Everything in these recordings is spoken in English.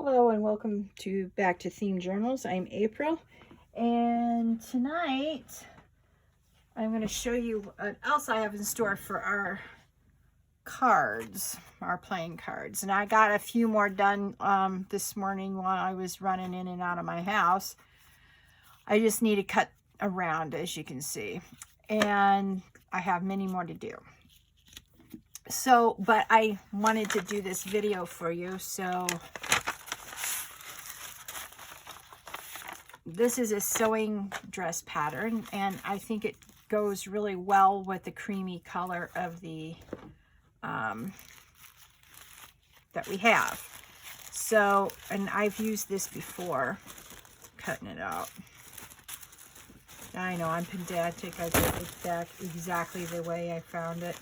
Hello and welcome to Back to Theme Journals. I'm April, and tonight I'm going to show you what else I have in store for our cards, our playing cards. And I got a few more done this morning while I was running in and out of my house. I just need to cut around, as you can see, and I have many more to do. So, but I wanted to do this video for you, so this is a sewing dress pattern, and I think it goes really well with the creamy color of the that we have. So, and I've used this before, cutting it out. I know I'm pedantic. I did it back exactly the way I found it.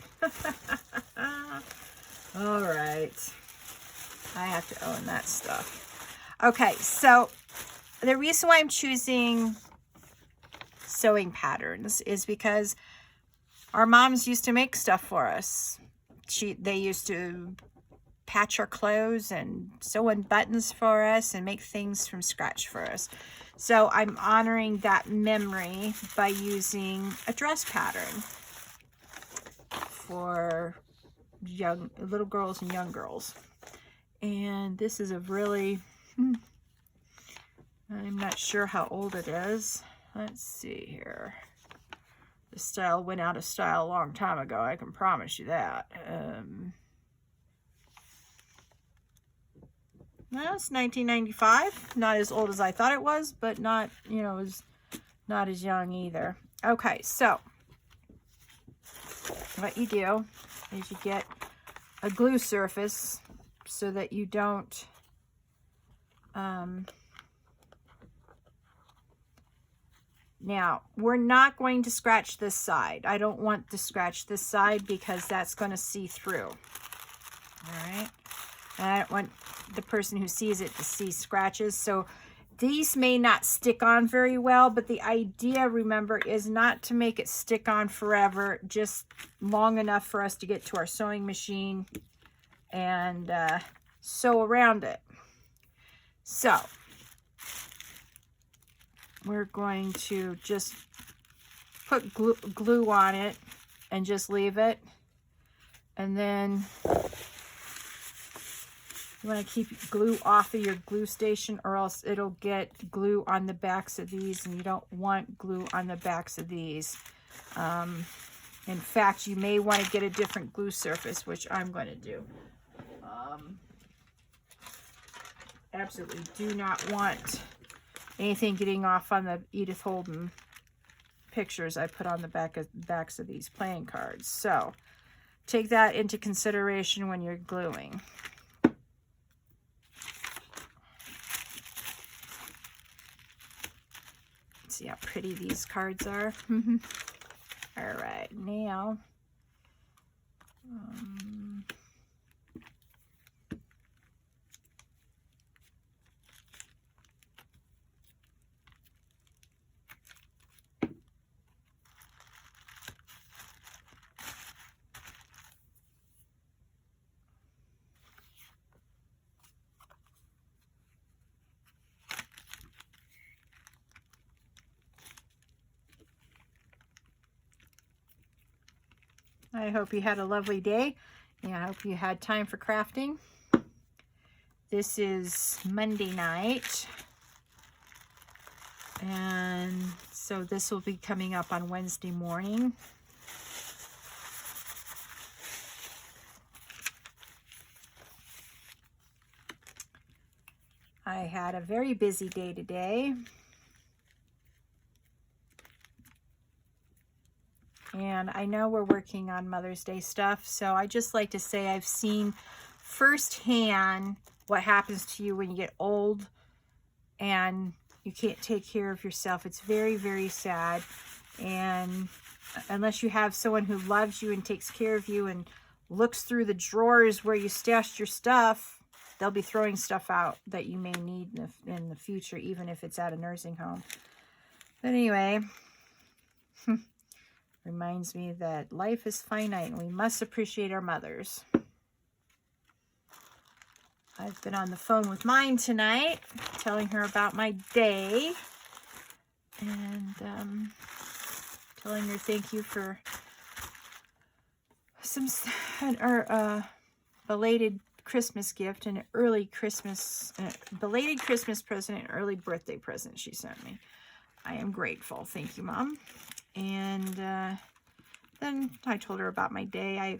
All right, I have to own that stuff. Okay, so the reason why I'm choosing sewing patterns is because our moms used to make stuff for us. They used to patch our clothes and sew in buttons for us and make things from scratch for us. So I'm honoring that memory by using a dress pattern for young little girls and young girls. And this is a really, I'm not sure how old it is. Let's see here. The style went out of style a long time ago, I can promise you that. Well, it's 1995. Not as old as I thought it was, but not, you know, not as young either. Okay, so what you do is you get a glue surface so that you don't now, we're not going to scratch this side. I don't want to scratch this side because that's going to see through. All right. And I don't want the person who sees it to see scratches. So these may not stick on very well, but the idea, remember, is not to make it stick on forever, just long enough for us to get to our sewing machine and sew around it. So we're going to just put glue on it and just leave it. And then you want to keep glue off of your glue station, or else it'll get glue on the backs of these, and you don't want glue on the backs of these. In fact, you may want to get a different glue surface, which I'm going to do. Absolutely do not want anything getting off on the Edith Holden pictures I put on the backs of these playing cards. So take that into consideration when you're gluing. See how pretty these cards are. All right, now I hope you had a lovely day, and I hope you had time for crafting. This is Monday night, and so this will be coming up on Wednesday morning. I had a very busy day today. And I know we're working on Mother's Day stuff, so I just like to say I've seen firsthand what happens to you when you get old and you can't take care of yourself. It's very, very sad. And unless you have someone who loves you and takes care of you and looks through the drawers where you stashed your stuff, they'll be throwing stuff out that you may need in the future, even if it's at a nursing home. But anyway, reminds me that life is finite and we must appreciate our mothers. I've been on the phone with mine tonight, telling her about my day, and telling her thank you for some belated Christmas gift and an early Christmas, belated Christmas present and early birthday present she sent me. I am grateful. Thank you, Mom. And then I told her about my day. I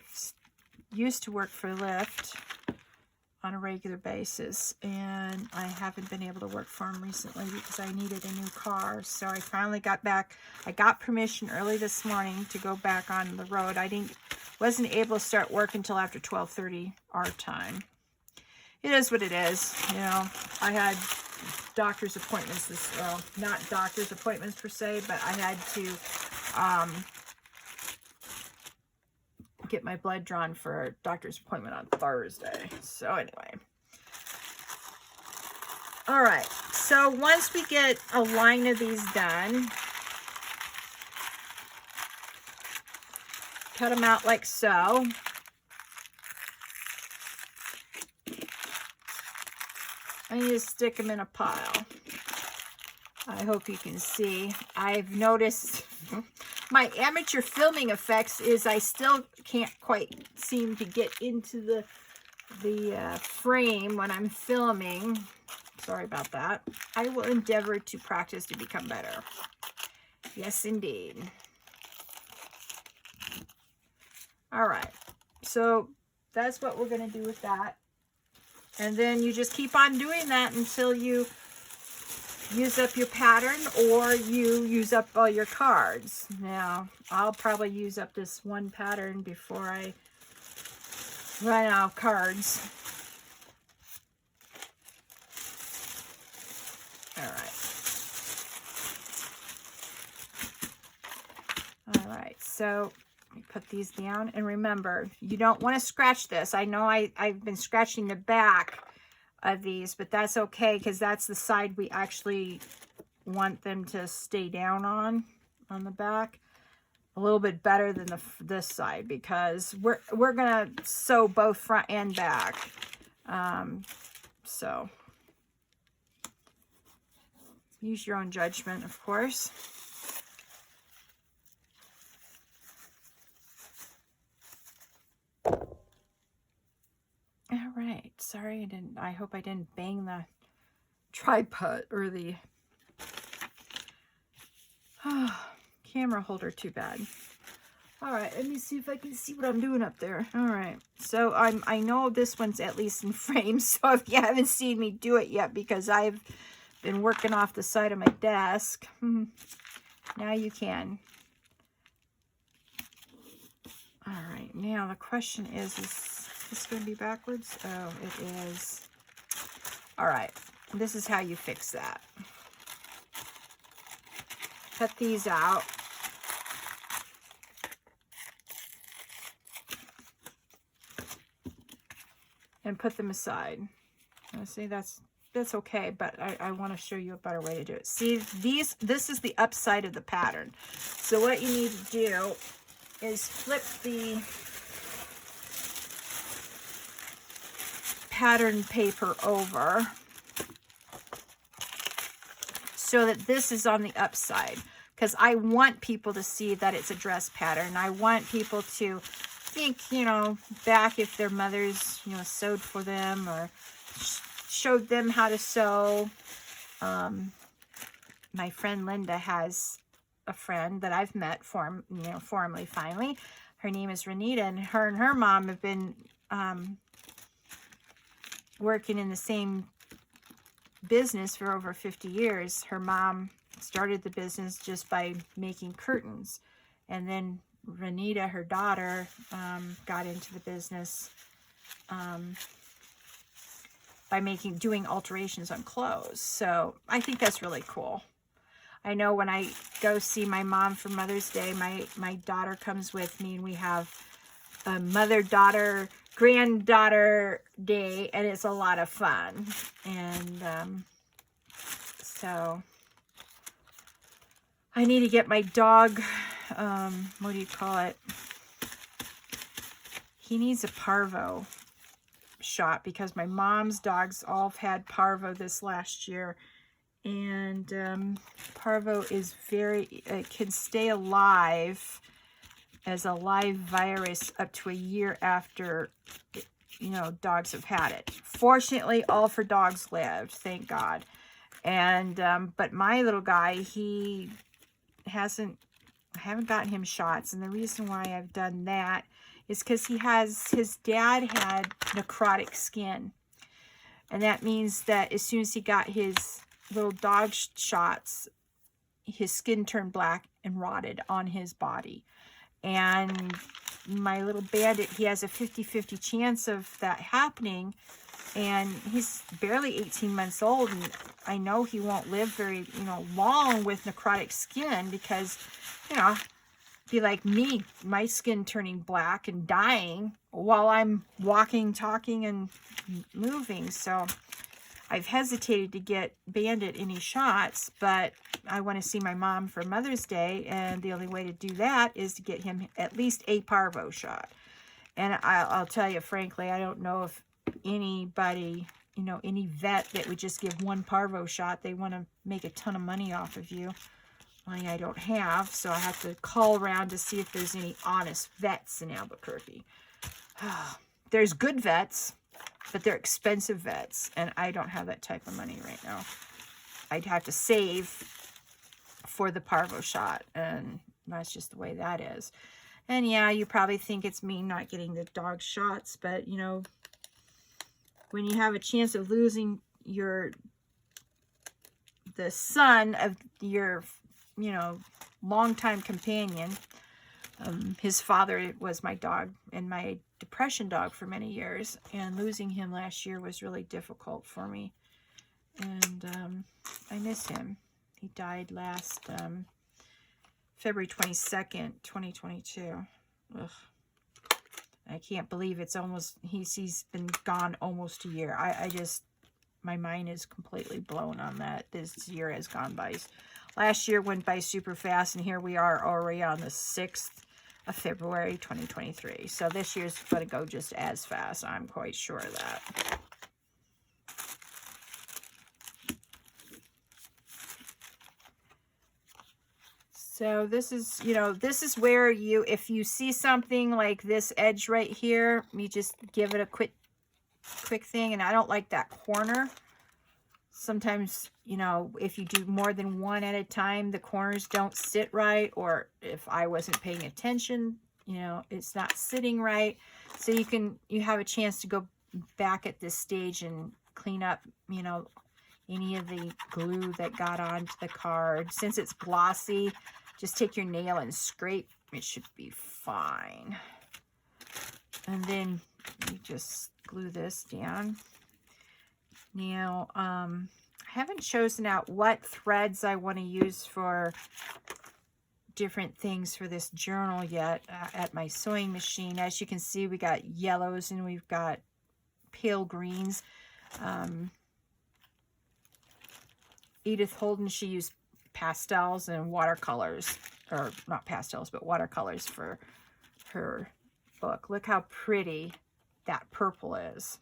used to work for Lyft on a regular basis, and I haven't been able to work for him recently because I needed a new car. So I finally got back. I got permission early this morning to go back on the road. Wasn't able to start work until after 12:30 our time. It is what it is, you know. I had doctor's appointments well, not doctor's appointments per se, but I had to get my blood drawn for a doctor's appointment on Thursday. So anyway. All right. So once we get a line of these done, cut them out like so. I need to stick them in a pile. I hope you can see. I've noticed my amateur filming effects is I still can't quite seem to get into the frame when I'm filming. Sorry about that. I will endeavor to practice to become better. Yes, indeed. All right. So that's what we're going to do with that. And then you just keep on doing that until you use up your pattern or you use up all your cards. Now, I'll probably use up this one pattern before I run out of cards. All right, so let me put these down. And remember, you don't want to scratch this. I know I've been scratching the back of these, but that's okay because that's the side we actually want them to stay down on the back. A little bit better than this side because we're gonna sew both front and back. So use your own judgment, of course. All right, sorry I hope I didn't bang the tripod or the camera holder too bad. All right, let me see if I can see what I'm doing up there. All right, so I know this one's at least in frame, so if you haven't seen me do it yet because I've been working off the side of my desk, now you can. All right, now the question is this going to be backwards? Oh, it is. All right, this is how you fix that. Cut these out. And put them aside. See, that's okay, but I want to show you a better way to do it. See, this is the upside of the pattern. So what you need to do is flip the pattern paper over so that this is on the upside, because I want people to see that it's a dress pattern. I want people to think, you know, back if their mothers, you know, sewed for them or showed them how to sew. My friend Linda has a friend that I've met formally finally. Her name is Renita, and her mom have been working in the same business for over 50 years. Her mom started the business just by making curtains, and then Renita, her daughter, got into the business by doing alterations on clothes. So I think that's really cool. I know when I go see my mom for Mother's Day, my daughter comes with me, and we have a mother-daughter, granddaughter day, and it's a lot of fun. And so I need to get my dog, what do you call it? He needs a parvo shot because my mom's dogs all have had parvo this last year. And parvo is it can stay alive as a live virus up to a year after, you know, dogs have had it. Fortunately, all for dogs lived, thank God. And but my little guy, I haven't gotten him shots, and the reason why I've done that is because his dad had necrotic skin, and that means that as soon as he got his little dog shots, his skin turned black and rotted on his body. And my little bandit, he has a 50-50 chance of that happening, and he's barely 18 months old, and I know he won't live very, you know, long with necrotic skin because, you know, be like me, my skin turning black and dying while I'm walking, talking, and moving. So I've hesitated to get Bandit any shots, but I want to see my mom for Mother's Day, and the only way to do that is to get him at least a parvo shot. And I'll tell you, frankly, I don't know if anybody, you know, any vet that would just give one parvo shot, they want to make a ton of money off of you. Money I don't have, so I have to call around to see if there's any honest vets in Albuquerque. There's good vets, but they're expensive vets, and I don't have that type of money right now. I'd have to save for the parvo shot, and that's just the way that is. And yeah, you probably think it's me not getting the dog shots, but you know, when you have a chance of losing the son of your, you know, longtime companion, his father was my dog and my depression dog for many years, and losing him last year was really difficult for me, and I miss him. He died last February 22nd, 2022. Ugh. I can't believe it's almost, he's been gone almost a year. I just, my mind is completely blown on that. This year has gone by. Last year went by super fast, and here we are already on the 6th of February, 2023. So this year's going to go just as fast. I'm quite sure of that. So this is, you know, this is where you, if you see something like this edge right here, you just give it a quick thing. And I don't like that corner. Sometimes, you know, if you do more than one at a time, the corners don't sit right, or if I wasn't paying attention, you know, it's not sitting right. So you have a chance to go back at this stage and clean up, you know, any of the glue that got onto the card. Since it's glossy, just take your nail and scrape. It should be fine. And then you just glue this down. Now, I haven't chosen out what threads I want to use for different things for this journal yet at my sewing machine. As you can see, we got yellows and we've got pale greens. Edith Holden, she used pastels and watercolors, or not pastels, but watercolors for her book. Look how pretty that purple is.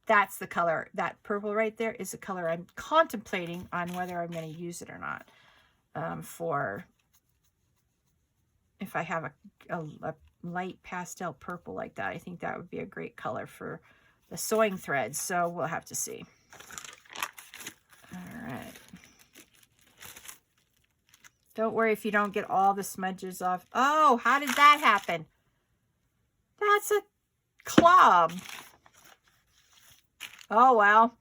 That's the color. That purple right there is the color I'm contemplating on whether I'm going to use it or not. For if I have a light pastel purple like that, I think that would be a great color for the sewing threads. So we'll have to see. All right. Don't worry if you don't get all the smudges off. Oh, how did that happen? That's a club. Oh, well.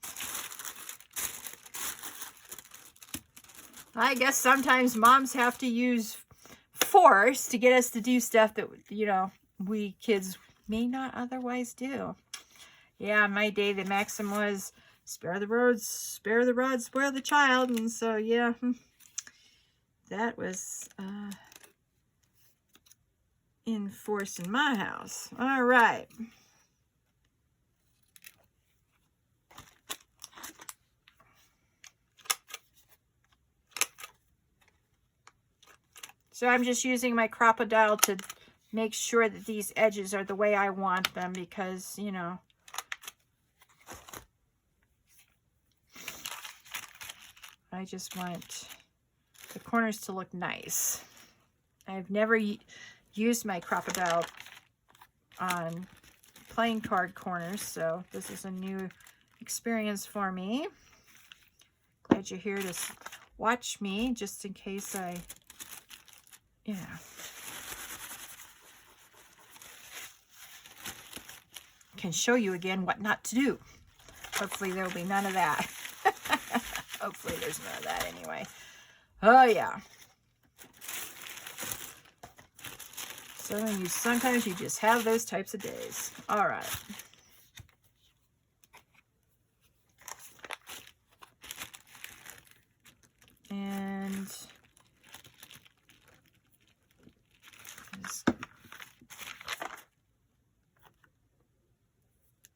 I guess sometimes moms have to use force to get us to do stuff that, you know, we kids may not otherwise do. Yeah, in my day, the maxim was, spare the rod, spare the child. And so, yeah, that was in force in my house. All right. So I'm just using my crocodile to make sure that these edges are the way I want them, because, you know, I just want the corners to look nice. I've never used my crocodile on playing card corners, so this is a new experience for me. Glad you're here to watch me, just in case I, can show you again what not to do. Hopefully there'll be none of that. Hopefully there's none of that anyway. Oh yeah. So sometimes you just have those types of days. All right. And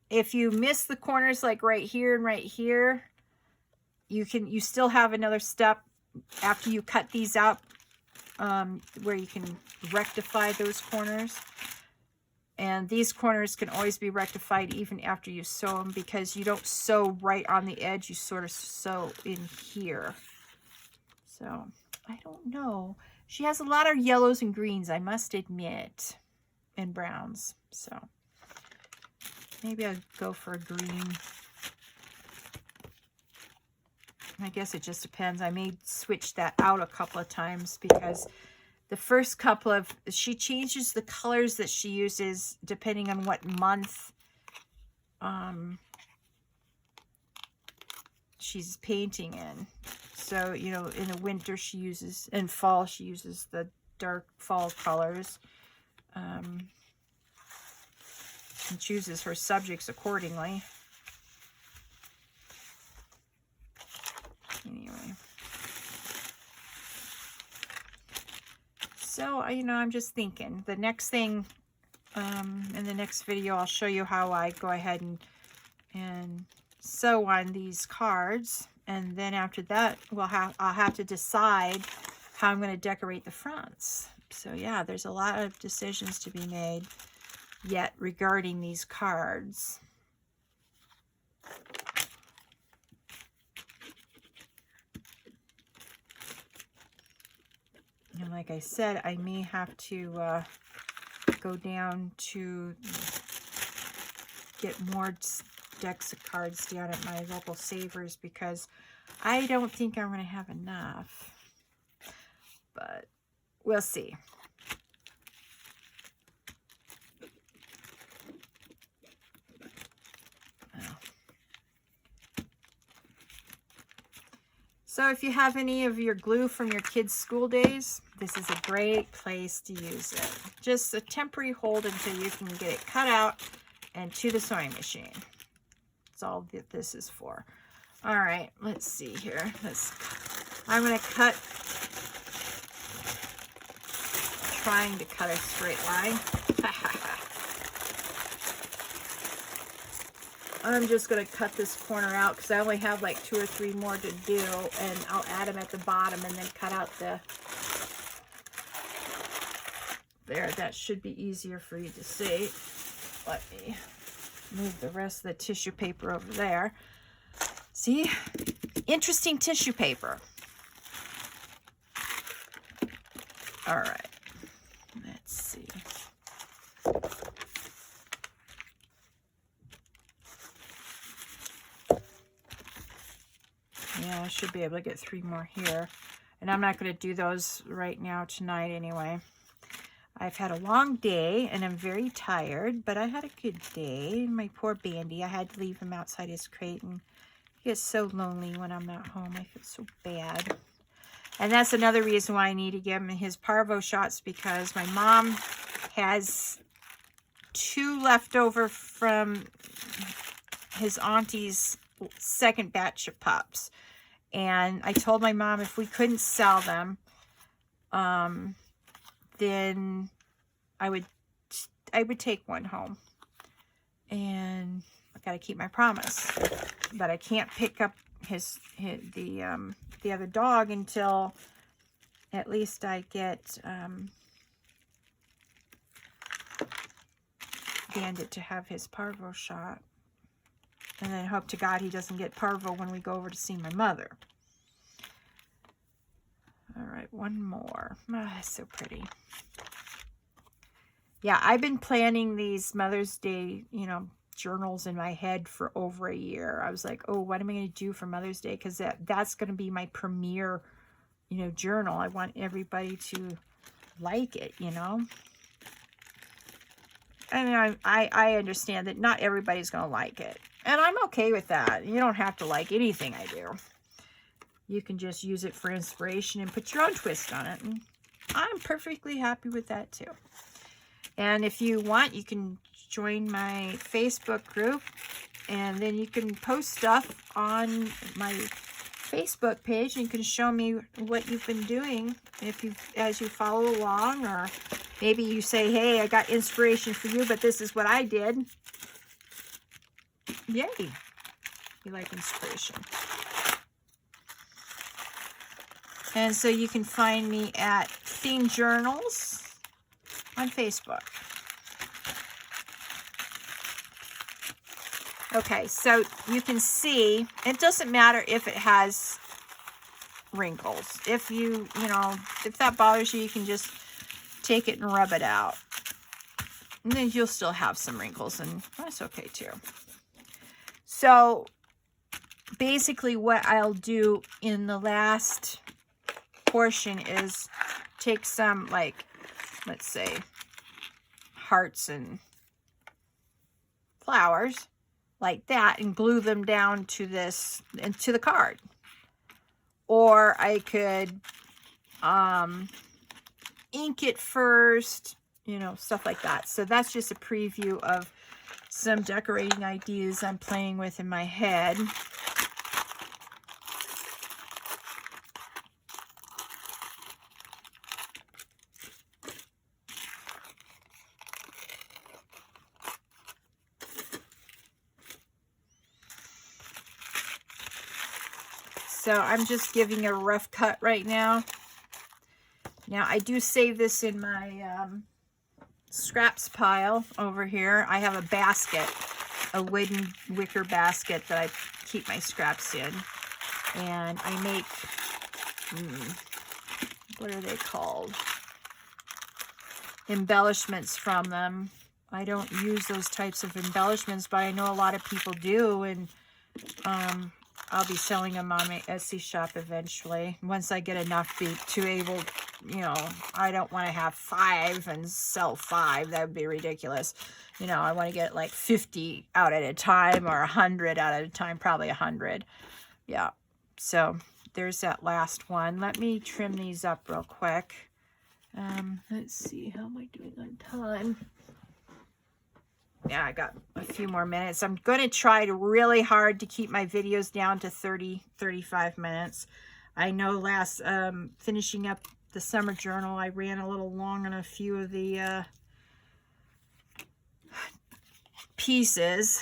if you miss the corners like right here and right here, you still have another step after you cut these out, where you can rectify those corners. And these corners can always be rectified even after you sew them, because you don't sew right on the edge, you sort of sew in here. So I don't know, she has a lot of yellows and greens, I must admit, and browns, so maybe I'll go for a green. I guess it just depends. I may switch that out a couple of times, because the first couple of, she changes the colors that she uses depending on what month she's painting in. So, you know, in the winter she uses, in fall she uses the dark fall colors, and chooses her subjects accordingly. Anyway, so you know, I'm just thinking the next thing, in the next video I'll show you how I go ahead and sew on these cards, and then after that I'll have to decide how I'm going to decorate the fronts. So yeah, there's a lot of decisions to be made yet regarding these cards. And like I said, I may have to go down to get more decks of cards down at my local Savers, because I don't think I'm going to have enough. But we'll see. So if you have any of your glue from your kids' school days, this is a great place to use it. Just a temporary hold until you can get it cut out and to the sewing machine. That's all that this is for. All right, let's see here. I'm going to cut, trying to cut a straight line. I'm just going to cut this corner out because I only have like 2 or 3 more to do, and I'll add them at the bottom and then cut out the, there, that should be easier for you to see. Let me move the rest of the tissue paper over there. See, interesting tissue paper. All right, let's see. Yeah, I should be able to get 3 more here. And I'm not going to do those right now tonight anyway. I've had a long day and I'm very tired, but I had a good day. My poor Bandy, I had to leave him outside his crate, and he gets so lonely when I'm not home. I feel so bad. And that's another reason why I need to give him his parvo shots, because my mom has 2 left over from his auntie's second batch of pups. And I told my mom if we couldn't sell them, then I would take one home. And I got to keep my promise. But I can't pick up the other dog until at least I get Bandit to have his parvo shot. And then hope to God he doesn't get parvo when we go over to see my mother. right, one more. Oh, that's so pretty. Yeah, I've been planning these Mother's Day, you know, journals in my head for over a year. I was like, oh, what am I going to do for Mother's Day? Because that's going to be my premier, you know, journal. I want everybody to like it, you know. And I understand that not everybody's going to like it. And I'm okay with that. You don't have to like anything I do. You can just use it for inspiration and put your own twist on it. And I'm perfectly happy with that too. And if you want, you can join my Facebook group, and then you can post stuff on my Facebook page, and you can show me what you've been doing as you follow along, or maybe you say, hey, I got inspiration for you, but this is what I did. Yay. You like inspiration. And so you can find me at Theme Journals on Facebook. Okay, so you can see, it doesn't matter if it has wrinkles. If if that bothers you, you can just take it and rub it out. And then you'll still have some wrinkles, and that's okay too. So basically what I'll do in the last portion is take some, like, let's say, hearts and flowers like that, and glue them down to this and to the card. Or I could ink it first, you know, stuff like that. So that's just a preview of some decorating ideas I'm playing with in my head. So I'm just giving a rough cut right now. Now I do save this in my scraps pile over here. I have a basket, a wooden wicker basket that I keep my scraps in. And I make, what are they called? Embellishments from them. I don't use those types of embellishments, but I know a lot of people do, and I'll be selling them on my Etsy shop eventually. Once I get enough to able, you know, I don't want to have 5 and sell 5. That would be ridiculous. You know, I want to get like 50 out at a time, or 100 out at a time, probably 100. Yeah. So there's that last one. Let me trim these up real quick. Let's see, how am I doing on time? Yeah, I got a few more minutes. I'm going to try really hard to keep my videos down to 35 minutes. I know last, finishing up the summer journal, I ran a little long on a few of the pieces.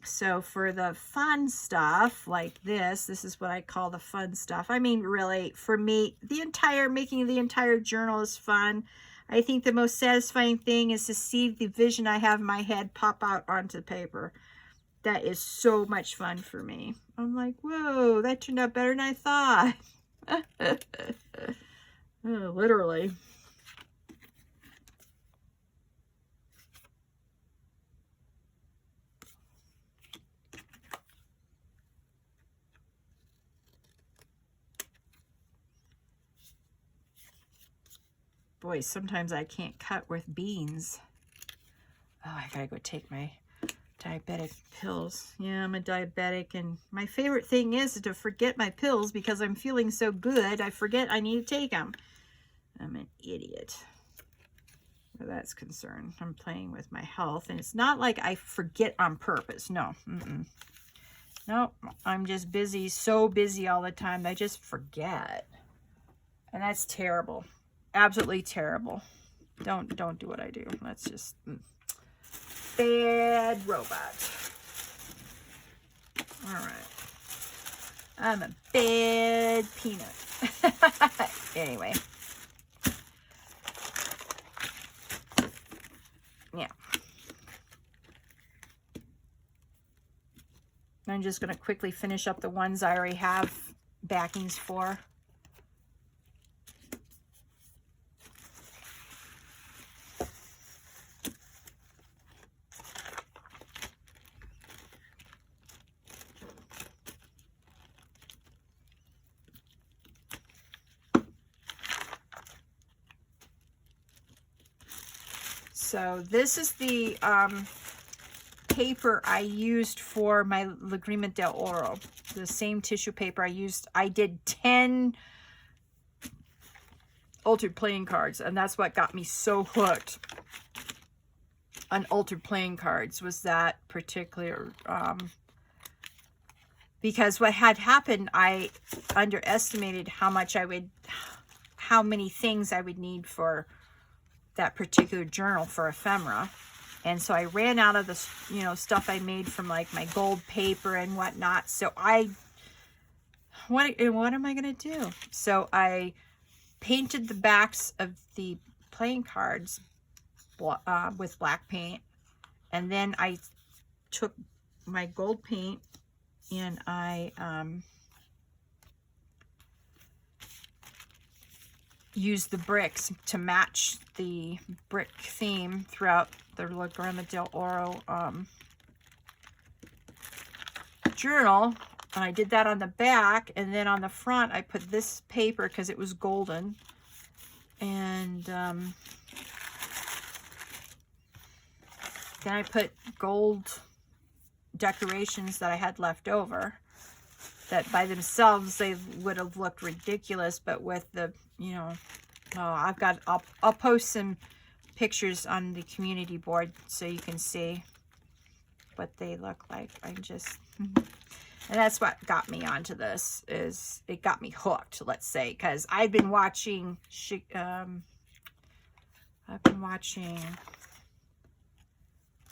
So for the fun stuff like this is what I call the fun stuff. I mean, really, for me, making the entire journal is fun. I think the most satisfying thing is to see the vision I have in my head pop out onto the paper. That is so much fun for me. I'm like, whoa, that turned out better than I thought. Oh, literally. Boy, sometimes I can't cut with beans. Oh, I gotta go take my diabetic pills. Yeah, I'm a diabetic, and my favorite thing is to forget my pills because I'm feeling so good. I forget I need to take them. I'm an idiot where that's concerned. I'm playing with my health, and it's not like I forget on purpose. No. Nope. I'm just busy, so busy all the time that I just forget. And that's terrible. Absolutely terrible. Don't do what I do. That's just bad robot. All right. I'm a bad peanut. Anyway. Yeah. I'm just going to quickly finish up the ones I already have backings for. So this is the paper I used for my Lagrima del Oro. The same tissue paper I used. I did 10 altered playing cards, and that's what got me so hooked on altered playing cards, was that particular because what had happened, I underestimated how many things I would need for that particular journal for ephemera. And so I ran out of the, stuff I made from like my gold paper and whatnot. So what am I going to do? So I painted the backs of the playing cards with black paint. And then I took my gold paint and I used the bricks to match the brick theme throughout the Lagrima del Oro journal. And I did that on the back, and then on the front I put this paper because it was golden, and then I put gold decorations that I had left over, that by themselves they would have looked ridiculous, but with the, I'll post some pictures on the community board so you can see what they look like. And that's what got me onto this, is it got me hooked, let's say, because I've been watching,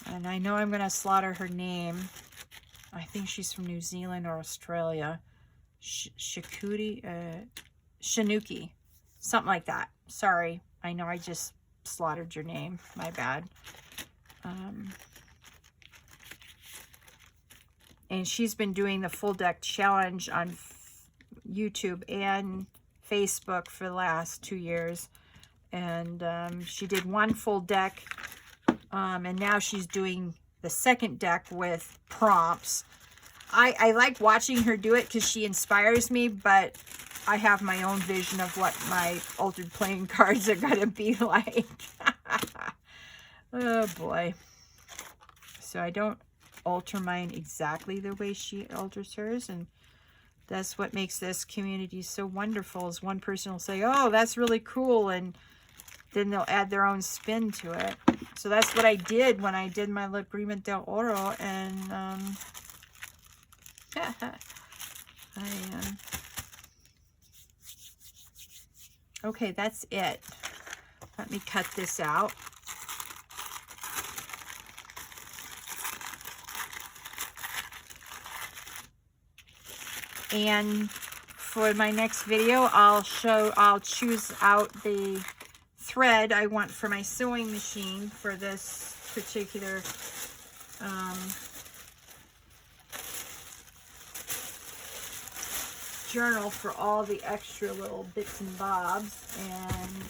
and I know I'm going to slaughter her name. I think she's from New Zealand or Australia. Shanuki. Something like that. Sorry. I know I just slaughtered your name. My bad. And she's been doing the full deck challenge on YouTube and Facebook for the last 2 years. And she did one full deck. And now she's doing the second deck with prompts. I like watching her do it because she inspires me, but I have my own vision of what my altered playing cards are going to be like. Oh boy. So I don't alter mine exactly the way she alters hers, and that's what makes this community so wonderful, is one person will say, oh, that's really cool, and then they'll add their own spin to it. So that's what I did when I did my Lagrima del Oro, and okay, that's it. Let me cut this out. And for my next video, I'll choose out the thread I want for my sewing machine for this particular journal, for all the extra little bits and bobs. And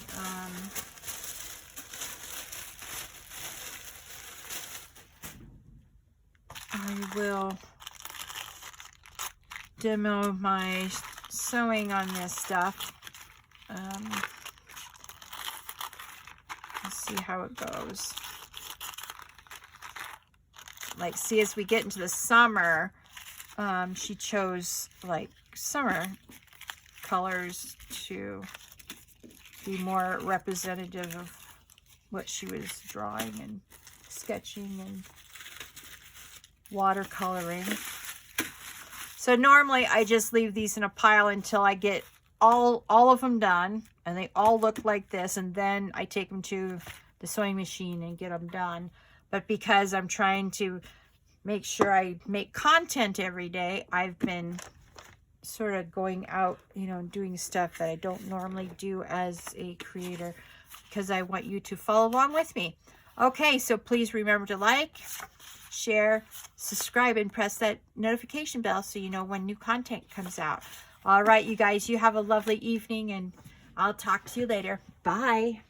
I will demo my sewing on this stuff. Let's see how it goes. Like, see, as we get into the summer, she chose like summer colors to be more representative of what she was drawing and sketching and watercoloring. So normally I just leave these in a pile until I get all of them done, and they all look like this, and then I take them to the sewing machine and get them done. But because I'm trying to make sure I make content every day, I've been sort of going out, doing stuff that I don't normally do as a creator, because I want you to follow along with me. Okay, so please remember to like, share, subscribe, and press that notification bell so you know when new content comes out. All right, you guys, you have a lovely evening, and I'll talk to you later. Bye.